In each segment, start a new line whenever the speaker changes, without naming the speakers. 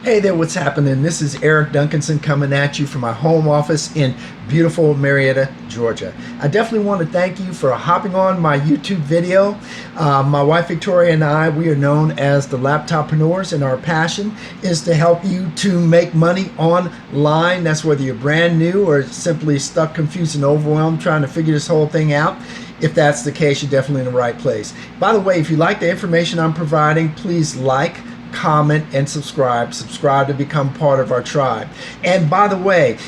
Hey there, what's happening? This is Eric Duncanson coming at you from my home office in beautiful Marietta, Georgia. I definitely want to thank you for hopping on my YouTube video. My wife Victoria and I, we are known as the LAPTOP-PRENEURS, and our passion is to help you to make money online. That's whether you're brand new or simply stuck, confused, and overwhelmed trying to figure this whole thing out. If that's the case, you're definitely in the right place. By the way, if you like the information I'm providing, please like, comment, and subscribe to become part of our tribe. And by the way,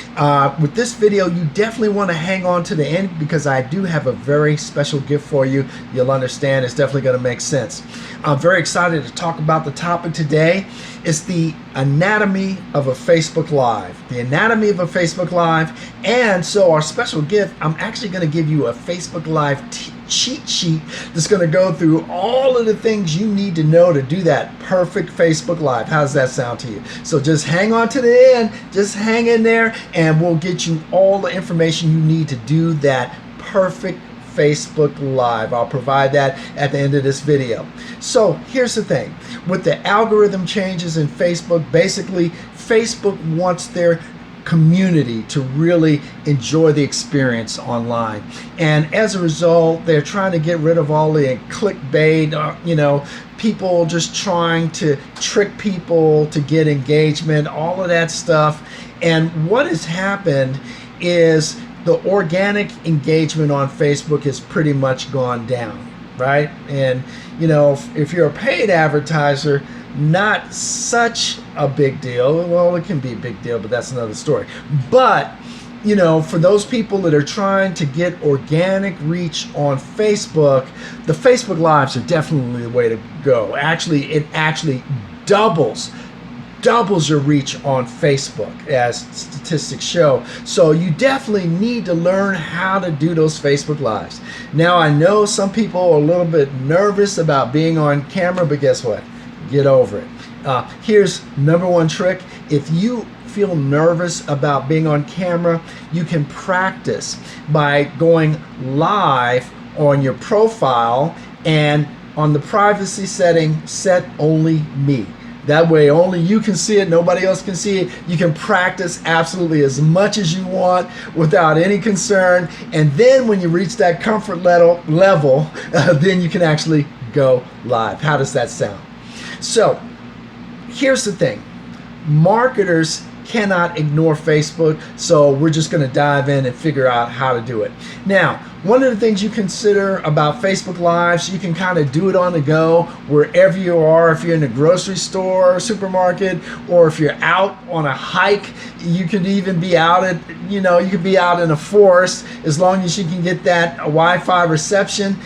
with this video, you definitely want to hang on to the end because I do have a very special gift for you. You'll understand. It's definitely going to make sense. I'm very excited to talk about the topic today. It's the anatomy of a Facebook Live. The anatomy of a Facebook Live. And so our special gift, I'm actually going to give you a Facebook Live cheat sheet that's going to go through all of the things you need to know to do that perfect Facebook Live. How does that sound to you? So just hang on to the end, just hang in there, and we'll get you all the information you need to do that perfect Facebook Live. I'll provide that at the end of this video. So here's the thing. With the algorithm changes in Facebook, basically Facebook wants their community to really enjoy the experience online, and as a result they're trying to get rid of all the clickbait, people just trying to trick people to get engagement, all of that stuff. And what has happened is the organic engagement on Facebook has pretty much gone down, right? And if you're a paid advertiser, not such a big deal. Well, it can be a big deal, but that's another story. But for those people that are trying to get organic reach on Facebook, the Facebook Lives are definitely the way to go. It actually doubles your reach on Facebook, as statistics show. So you definitely need to learn how to do those Facebook Lives. Now, I know some people are a little bit nervous about being on camera, but guess what? Get over it. Here's number one trick. If you feel nervous about being on camera, you can practice by going live on your profile, and on the privacy setting, set only me. That way only you can see it, nobody else can see it. You can practice absolutely as much as you want without any concern. And then when you reach that comfort level, then you can actually go live. How does that sound? So here's the thing. Marketers cannot ignore Facebook, so we're just going to dive in and figure out how to do it. Now, one of the things you consider about Facebook Lives, you can kind of do it on the go wherever you are. If you're in a grocery store, supermarket, or if you're out on a hike, you could even be out at, you could be out in a forest, as long as you can get that Wi-Fi reception.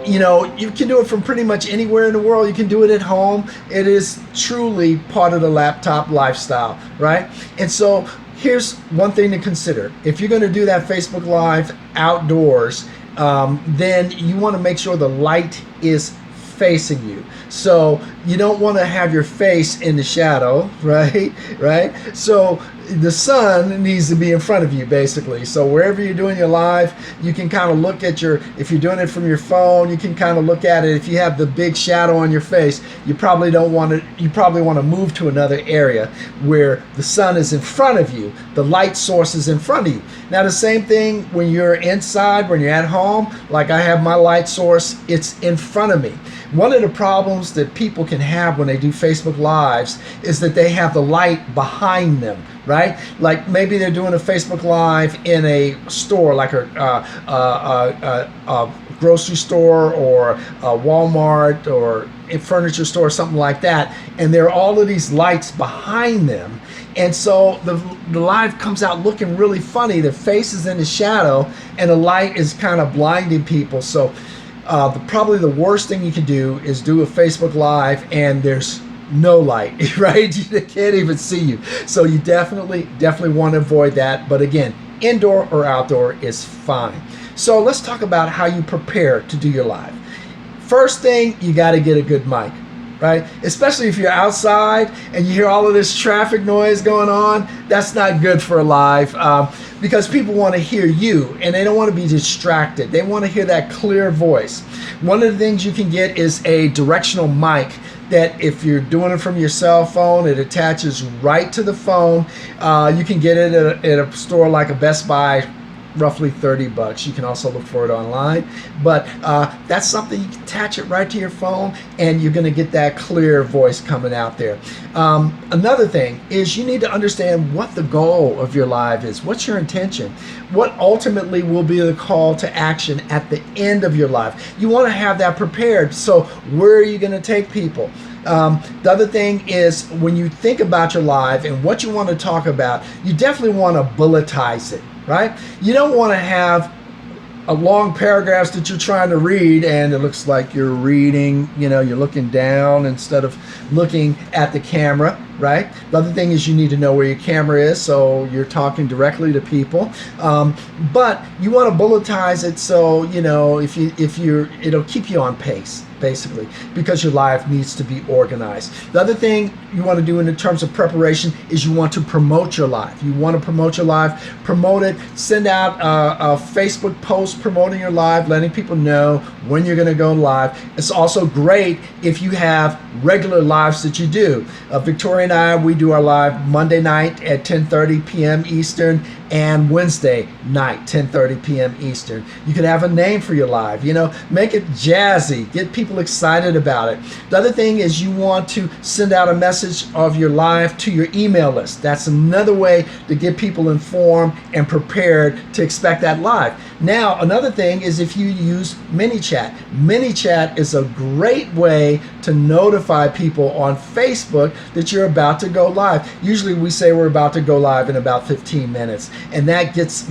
You can do it from pretty much anywhere in the world. You can do it at home. It is truly part of the laptop lifestyle, right? And so here's one thing to consider. If you're going to do that Facebook Live outdoors, then you want to make sure the light is facing you. So you don't want to have your face in the shadow, right? So the sun needs to be in front of you, basically. So wherever you're doing your live, you can kind of look at if you're doing it from your phone, you can kind of look at it. If you have the big shadow on your face, you probably want to move to another area where the sun is in front of you, the light source is in front of you. Now the same thing when you're inside, when you're at home, like I have my light source, it's in front of me. One of the problems that people can have when they do Facebook Lives is that they have the light behind them, right? Like maybe they're doing a Facebook Live in a store, like a grocery store or a Walmart or a furniture store, something like that, and there are all of these lights behind them. And so the live comes out looking really funny. The face is in the shadow and the light is kind of blinding people. So probably the worst thing you can do is do a Facebook Live and there's no light, right? They can't even see you. So you definitely want to avoid that. But again, indoor or outdoor is fine. So let's talk about how you prepare to do your live. First thing, you got to get a good mic, right? Especially if you're outside and you hear all of this traffic noise going on. That's not good for a live. Because people want to hear you and they don't want to be distracted. They want to hear that clear voice. One of the things you can get is a directional mic that if you're doing it from your cell phone, it attaches right to the phone. You can get it at a store like a Best Buy, roughly $30. You can also look for it online, but that's something you can attach it right to your phone, and you're going to get that clear voice coming out there. Another thing is you need to understand what the goal of your live is. What's your intention? What ultimately will be the call to action at the end of your live? You want to have that prepared. So where are you going to take people? The other thing is, when you think about your live and what you want to talk about, you definitely want to bulletize it, right? You don't want to have a long paragraphs that you're trying to read and it looks like you're reading, you're looking down instead of looking at the camera, right? The other thing is you need to know where your camera is, so you're talking directly to people. But you want to bulletize it, so it'll keep you on pace, basically, because your live needs to be organized. The other thing you want to do in terms of preparation is you want to promote your live. You want to promote your live, promote it, send out a Facebook post promoting your live, letting people know when you're going to go live. It's also great if you have regular lives that you do. Victoria and I, we do our live Monday night at 10:30 p.m. Eastern and Wednesday night, 10:30 p.m. Eastern. You can have a name for your live, make it jazzy, get people excited about it. The other thing is you want to send out a message of your live to your email list. That's another way to get people informed and prepared to expect that live. Now, another thing is if you use ManyChat. ManyChat is a great way to notify people on Facebook that you're about to go live. Usually we say we're about to go live in about 15 minutes. And that gets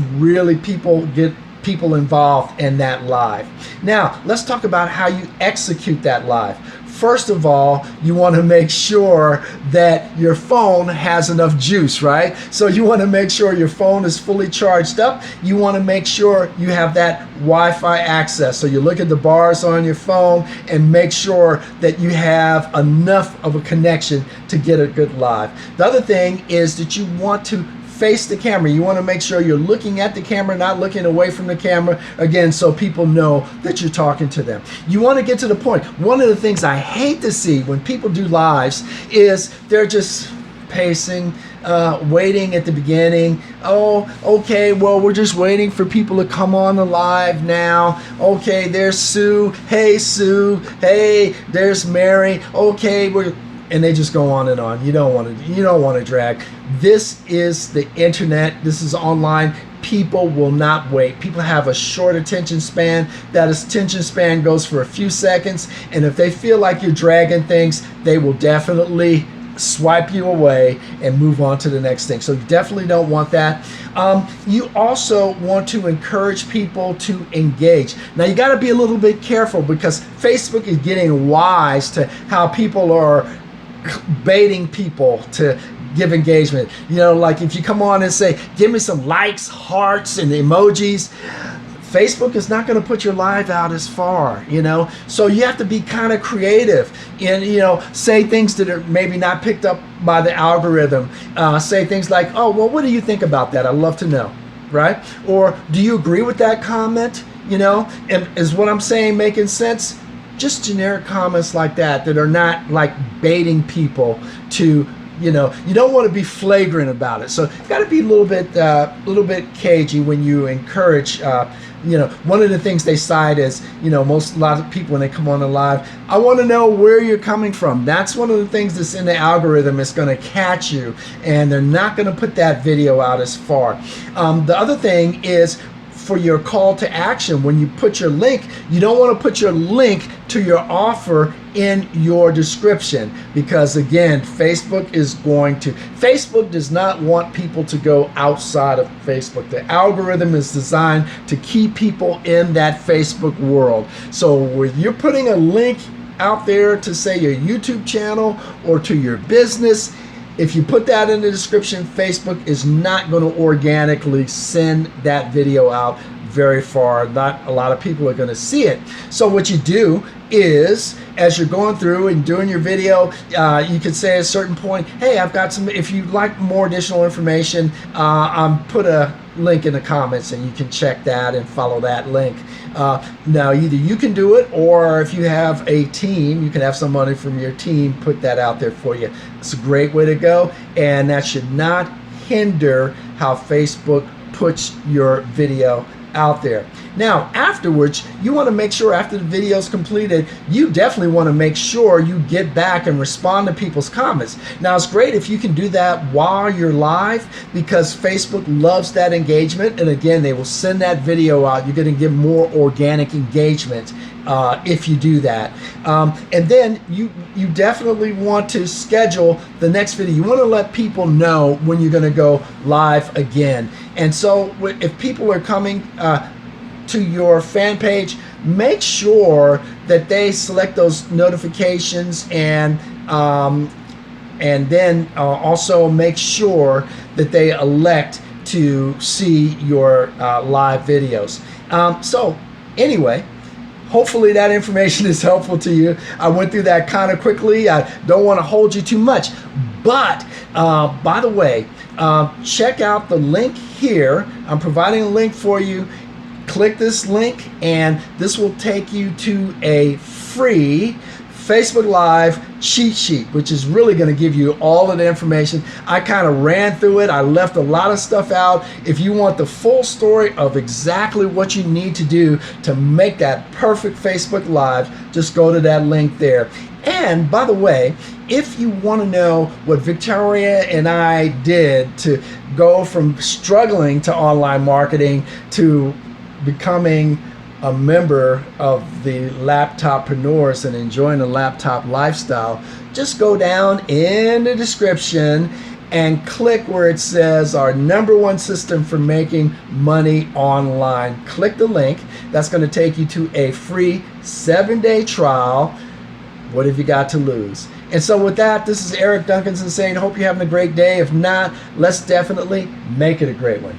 people involved in that live. Now, let's talk about how you execute that live. First of all, you want to make sure that your phone has enough juice, right? So you want to make sure your phone is fully charged up. You want to make sure you have that Wi-Fi access. So you look at the bars on your phone and make sure that you have enough of a connection to get a good live. The other thing is that you want to face the camera. You want to make sure you're looking at the camera, not looking away from the camera, again, so people know that you're talking to them. You want to get to the point. One of the things I hate to see when people do lives is they're just pacing, waiting at the beginning. Oh, okay, well, we're just waiting for people to come on the live now. Okay, there's Sue. Hey, Sue. Hey, there's Mary. Okay, and they just go on and on. You don't want to drag. This is the internet. This is online. People will not wait. People have a short attention span. That attention span goes for a few seconds. And if they feel like you're dragging things, they will definitely swipe you away and move on to the next thing. So you definitely don't want that. You also want to encourage people to engage. Now you got to be a little bit careful because Facebook is getting wise to how people are baiting people to give engagement. Like if you come on and say, give me some likes, hearts, and emojis, Facebook is not going to put your live out as far, So you have to be kind of creative and, say things that are maybe not picked up by the algorithm. Say things like, oh, well, what do you think about that? I'd love to know, right? Or do you agree with that comment? And is what I'm saying making sense? Just generic comments like that are not like baiting people to, you don't want to be flagrant about it. So you've got to be a little bit cagey when you encourage. One of the things they cite is, a lot of people when they come on the live, I want to know where you're coming from. That's one of the things that's in the algorithm. It's going to catch you, and they're not going to put that video out as far. The other thing is, for your call to action, when you put your link, you don't want to put your link to your offer in your description, because again, Facebook does not want people to go outside of Facebook. The algorithm is designed to keep people in that Facebook world. So when you're putting a link out there to say your YouTube channel or to your business, if you put that in the description, Facebook is not going to organically send that video out very far. Not a lot of people are going to see it. So what you do is, as you're going through and doing your video, you could say at a certain point, hey, I've got some, if you'd like more additional information, put a link in the comments, and you can check that and follow that link. Now, either you can do it, or if you have a team, you can have somebody from your team put that out there for you. It's a great way to go, and that should not hinder how Facebook puts your video out there. Now, afterwards, you want to make sure after the video is completed, you definitely want to make sure you get back and respond to people's comments. Now, it's great if you can do that while you're live, because Facebook loves that engagement, and again, they will send that video out. You're going to get more organic engagement if you do that. And then you definitely want to schedule the next video. You want to let people know when you're going to go live again. And so if people are coming to your fan page, make sure that they select those notifications, and then also make sure that they elect to see your live videos. So anyway, hopefully that information is helpful to you. I went through that kind of quickly. I don't want to hold you too much, but by the way, check out the link here. I'm providing a link for you. Click this link, and this will take you to a free Facebook Live cheat sheet, which is really going to give you all of the information. I kind of ran through it. I left a lot of stuff out. If you want the full story of exactly what you need to do to make that perfect Facebook Live, just go to that link there. And by the way, if you want to know what Victoria and I did to go from struggling to online marketing to becoming a member of the LAPTOP-PRENEURS and enjoying the laptop lifestyle, just go down in the description and click where it says our #1 system for making money online. Click the link. That's going to take you to a free 7-day trial. What have you got to lose? And so with that, this is Eric Duncanson saying, hope you're having a great day. If not, let's definitely make it a great one.